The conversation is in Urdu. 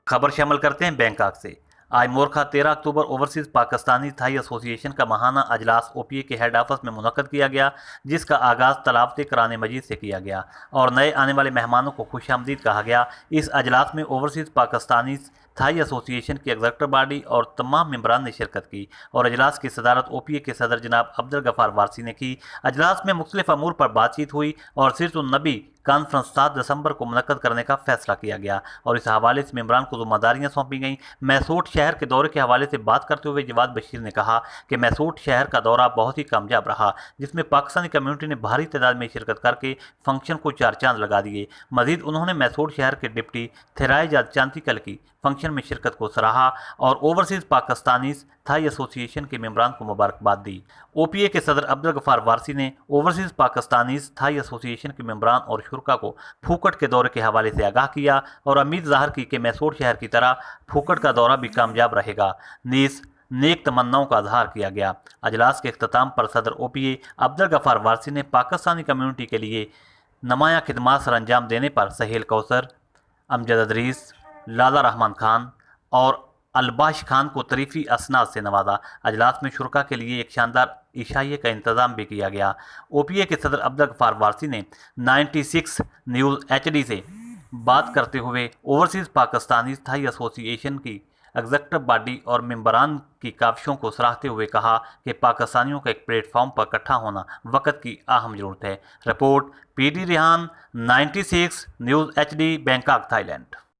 خبر شامل کرتے ہیں بینکاک سے۔ آج مورکھا 13 اکتوبر اوورسیز پاکستانی تھائی ایسوسی ایشن کا ماہانہ اجلاس او پی اے کے ہیڈ آفس میں منعقد کیا گیا، جس کا آغاز تلاوت قرآن مجید سے کیا گیا اور نئے آنے والے مہمانوں کو خوش آمدید کہا گیا۔ اس اجلاس میں اوورسیز پاکستانی تھائی ایسوسی ایشن کی ایگزیکٹو باڈی اور تمام ممبران نے شرکت کی اور اجلاس کی صدارت او پی اے کے صدر جناب عبدالغفار وارثی نے کی۔ اجلاس میں مختلف امور پر بات چیت ہوئی اور سیرت النبی کانفرنس 7 دسمبر کو منعقد کرنے کا فیصلہ کیا گیا اور اس حوالے سے ممبران کو ذمہ داریاں سونپی گئیں۔ میسوٹ شہر کے دورے کے حوالے سے بات کرتے ہوئے جواد بشیر نے کہا کہ میسوٹ شہر کا دورہ بہت ہی کامیاب رہا، جس میں پاکستانی کمیونٹی نے بھاری تعداد میں شرکت کر کے فنکشن کو چار چاند لگا دیے۔ مزید انہوں نے میسوٹ شہر کے ڈپٹی تھرائی جاد چانتیکل کی فنکشن میں شرکت کو سراہا اور اوورسیز پاکستانیز تھائی ایسوسی ایشن کے ممبران کو مبارکباد دی۔ او پی اے کے صدر عبدالغفار وارثی نے اوورسیز پاکستانیز تھائی ایسوسی ایشن کے ممبران اور شرکا کو پھوکٹ کے دورے کے حوالے سے آگاہ کیا اور امید ظاہر کی کہ میسوٹ شہر کی طرح پھوکٹ کا دورہ بھی کامیاب رہے گا، نیز نیک تمناؤں کا اظہار کیا گیا۔ اجلاس کے اختتام پر صدر او پی اے عبدالغفار وارثی نے پاکستانی کمیونٹی کے لیے نمایاں خدمات سر انجام دینے پر سہیل کوثر، امجد ادریس، لالا رحمان خان اور الباش خان کو تریفی اسناد سے نوازا۔ اجلاس میں شرکا کے لیے ایک شاندار عشائیے کا انتظام بھی کیا گیا۔ او پی اے کے صدر عبدالغفار وارثی نے 96 نیوز ایچ ڈی سے بات کرتے ہوئے اوورسیز پاکستانی تھائی ایسوسی ایشن کی ایگزیکٹو باڈی اور ممبران کی کاوشوں کو سراہتے ہوئے کہا کہ پاکستانیوں کا ایک پلیٹ فارم پر اکٹھا ہونا وقت کی اہم ضرورت ہے۔ Report P D Rehan, 96 news H D, Bangkok, تھائی لینڈ۔